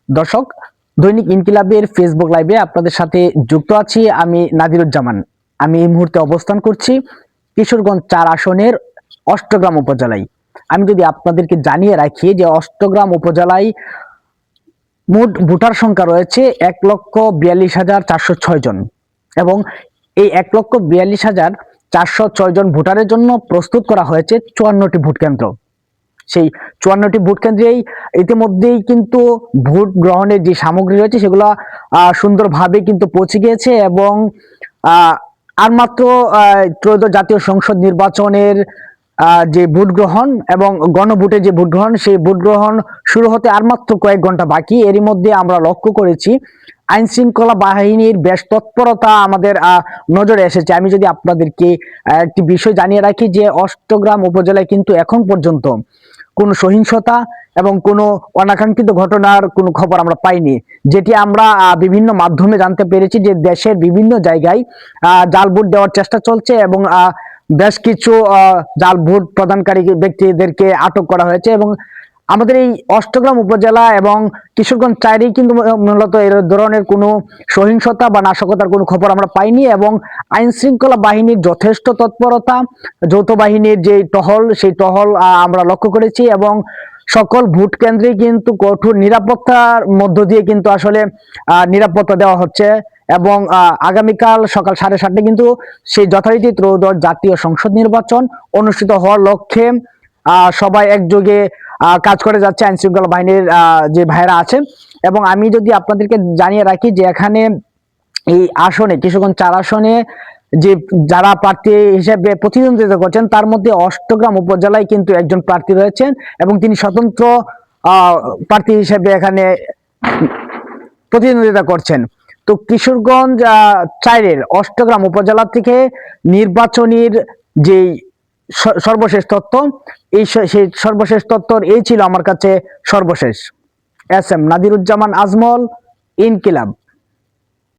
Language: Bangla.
দর্শক, দৈনিক ইনকিলাবের ফেসবুক লাইভে আপনাদের সাথে যুক্ত আছি আমি নাদিরুজ্জামান। আমি এই মুহূর্তে অবস্থান করছি কিশোরগঞ্জ 4 আসনের অষ্টগ্রাম উপজেলায়। আমি যদি আপনাদেরকে জানিয়ে রাখি যে অষ্টগ্রাম উপজেলায় মোট ভোটার সংখ্যা রয়েছে 1,42,406 জন এবং এই 1,42,406 জন ভোটারের জন্য প্রস্তুত করা হয়েছে 54টি ভোট কেন্দ্র। সেই 54টি ভোট কেন্দ্রেই ইতিমধ্যেই কিন্তু ভোট গ্রহণের যে সামগ্রী রয়েছে সেগুলো সুন্দরভাবে কিন্তু পৌঁছে গিয়েছে এবং আর মাত্র ত্রয়োদশ জাতীয় সংসদ নির্বাচনের যে ভোট গ্রহণ এবং গণভোটের যে ভোট গ্রহণ সেই ভোট গ্রহণ শুরু হতে আর মাত্র কয়েক ঘন্টা বাকি। এরই মধ্যে আমরা লক্ষ্য করেছি আইন শৃঙ্খলা বাহিনীর বেশ তৎপরতা আমাদের নজরে এসেছে। আমি যদি আপনাদেরকে একটি বিষয় জানিয়ে রাখি যে অষ্টগ্রাম উপজেলায় কিন্তু এখন পর্যন্ত কোনো সহিংসতা এবং কোনো অনাকাঙ্ক্ষিত ঘটনার কোনো খবর আমরা পাইনি, যেটি আমরা বিভিন্ন মাধ্যমে জানতে পেরেছি যে দেশের বিভিন্ন জায়গায় জাল ভোট দেওয়ার চেষ্টা চলছে এবং বেশ কিছু জাল ভোট প্রদানকারী ব্যক্তিদেরকে আটক করা হয়েছে এবং আমাদের এই অষ্টগ্রাম উপজেলা এবং কিশোরগঞ্জ চাইরেই কিন্তু মূলত এই ধরনের কোনো সহিংসতা বা নাশকতার কোনো খবর আমরা পাইনি এবং আইন শৃঙ্খলা বাহিনীর যথেষ্ট তৎপরতা, যৌথ বাহিনীর যে টহল সেই টহল আমরা লক্ষ্য করেছি এবং সকল ভোট কেন্দ্রে কিন্তু কঠোর নিরাপত্তার মধ্য দিয়ে কিন্তু আসলে নিরাপত্তা দেওয়া হচ্ছে এবং আগামীকাল সকাল 7:30টায় কিন্তু সেই যথারীতি ত্রয়োদশ জাতীয় সংসদ নির্বাচন অনুষ্ঠিত হওয়ার লক্ষ্যে সবাই একযোগে কাজ করে যাচ্ছে আইন শৃঙ্খলা বাহিনীর যে ভাইরা আছে। এবং আমি যদি আপনাদেরকে জানিয়ে রাখি যে এখানে এই আসনে কিশোরগঞ্জ 4 আসনে যে যারা প্রার্থী হিসেবে প্রতিদ্বন্দ্বিতা করছেন তার মধ্যে অষ্টগ্রাম উপজেলায় কিন্তু একজন প্রার্থী রয়েছেন এবং তিনি স্বতন্ত্র প্রার্থী হিসেবে এখানে প্রতিদ্বন্দ্বিতা করছেন। তো কিশোরগঞ্জ 4-এর অষ্টগ্রাম উপজেলা থেকে নির্বাচনীর যে সর্বশেষ তথ্য, সেই সর্বশেষ তথ্য এই ছিল আমার কাছে সর্বশেষ। এস এম নাদিরুজ্জামান আজমল, ইনকিলাব।